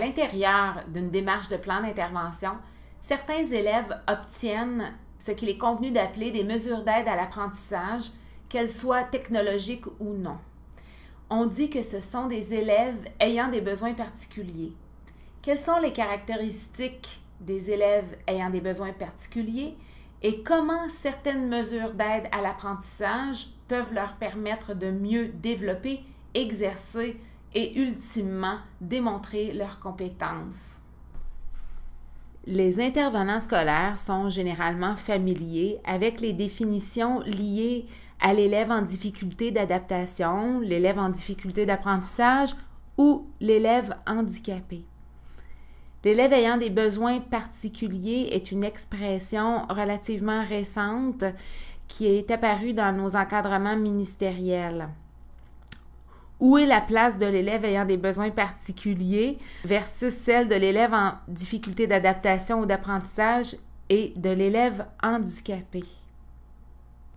l'intérieur d'une démarche de plan d'intervention, certains élèves obtiennent ce qu'il est convenu d'appeler des mesures d'aide à l'apprentissage, qu'elles soient technologiques ou non. On dit que ce sont des élèves ayant des besoins particuliers. Quelles sont les caractéristiques des élèves ayant des besoins particuliers et comment certaines mesures d'aide à l'apprentissage peuvent leur permettre de mieux développer, exercer et ultimement démontrer leurs compétences. Les intervenants scolaires sont généralement familiers avec les définitions liées à l'élève en difficulté d'adaptation, l'élève en difficulté d'apprentissage ou l'élève handicapé. L'élève ayant des besoins particuliers est une expression relativement récente qui est apparue dans nos encadrements ministériels. Où est la place de l'élève ayant des besoins particuliers versus celle de l'élève en difficulté d'adaptation ou d'apprentissage et de l'élève handicapé?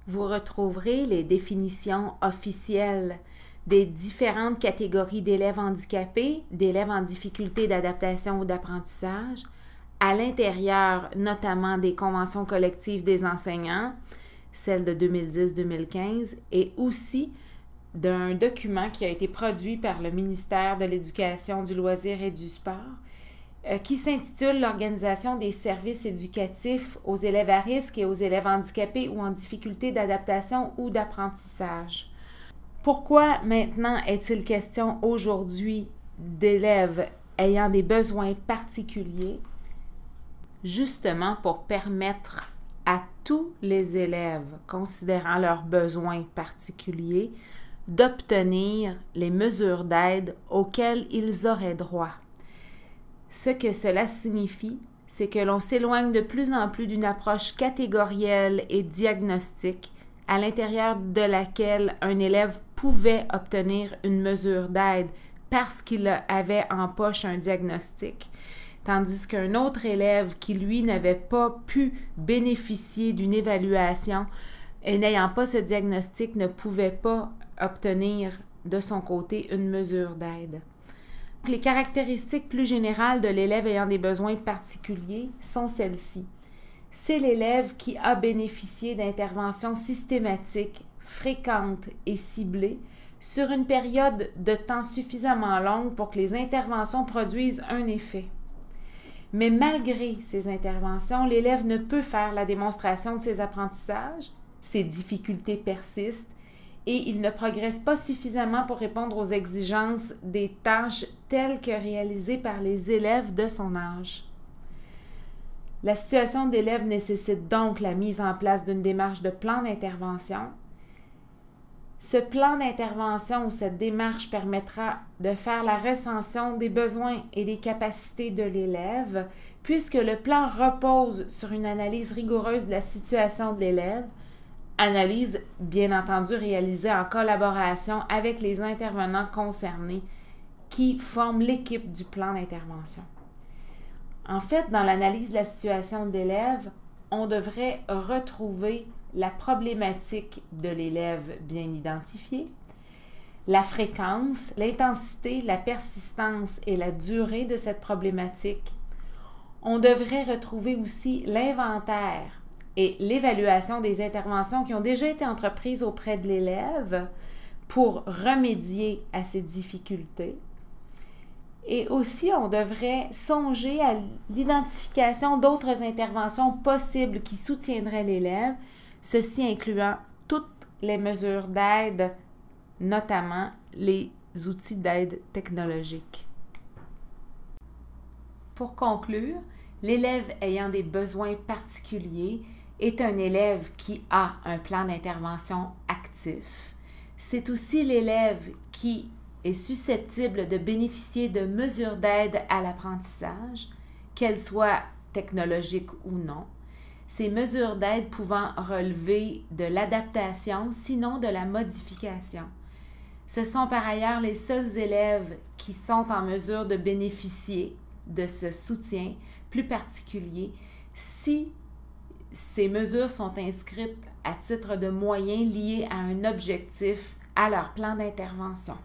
Vous retrouverez les définitions officielles des différentes catégories d'élèves handicapés, d'élèves en difficulté d'adaptation ou d'apprentissage, à l'intérieur notamment des conventions collectives des enseignants, celles de 2010-2015, et aussi d'un document qui a été produit par le ministère de l'Éducation, du loisir et du sport, qui s'intitule « L'organisation des services éducatifs aux élèves à risque et aux élèves handicapés ou en difficulté d'adaptation ou d'apprentissage ». Pourquoi maintenant est-il question aujourd'hui d'élèves ayant des besoins particuliers? Justement pour permettre à tous les élèves considérant leurs besoins particuliers d'obtenir les mesures d'aide auxquelles ils auraient droit. Ce que cela signifie, c'est que l'on s'éloigne de plus en plus d'une approche catégorielle et diagnostique à l'intérieur de laquelle un élève pouvait obtenir une mesure d'aide parce qu'il avait en poche un diagnostic, tandis qu'un autre élève qui, lui, n'avait pas pu bénéficier d'une évaluation et n'ayant pas ce diagnostic ne pouvait pas obtenir de son côté une mesure d'aide. Les caractéristiques plus générales de l'élève ayant des besoins particuliers sont celles-ci. C'est l'élève qui a bénéficié d'interventions systématiques, fréquentes et ciblées sur une période de temps suffisamment longue pour que les interventions produisent un effet. Mais malgré ces interventions, l'élève ne peut faire la démonstration de ses apprentissages, ses difficultés persistent et il ne progresse pas suffisamment pour répondre aux exigences des tâches telles que réalisées par les élèves de son âge. La situation d'élève nécessite donc la mise en place d'une démarche de plan d'intervention. Ce plan d'intervention ou cette démarche permettra de faire la recension des besoins et des capacités de l'élève, puisque le plan repose sur une analyse rigoureuse de la situation de l'élève, analyse bien entendu réalisée en collaboration avec les intervenants concernés qui forment l'équipe du plan d'intervention. En fait, dans l'analyse de la situation de l'élève, on devrait retrouver la problématique de l'élève bien identifiée, la fréquence, l'intensité, la persistance et la durée de cette problématique. On devrait retrouver aussi l'inventaire et l'évaluation des interventions qui ont déjà été entreprises auprès de l'élève pour remédier à ces difficultés. Et aussi, on devrait songer à l'identification d'autres interventions possibles qui soutiendraient l'élève, ceci incluant toutes les mesures d'aide, notamment les outils d'aide technologique. Pour conclure, l'élève ayant des besoins particuliers est un élève qui a un plan d'intervention actif. C'est aussi l'élève qui est susceptible de bénéficier de mesures d'aide à l'apprentissage, qu'elles soient technologiques ou non. Ces mesures d'aide pouvant relever de l'adaptation, sinon de la modification. Ce sont par ailleurs les seuls élèves qui sont en mesure de bénéficier de ce soutien plus particulier si ces mesures sont inscrites à titre de moyens liés à un objectif à leur plan d'intervention.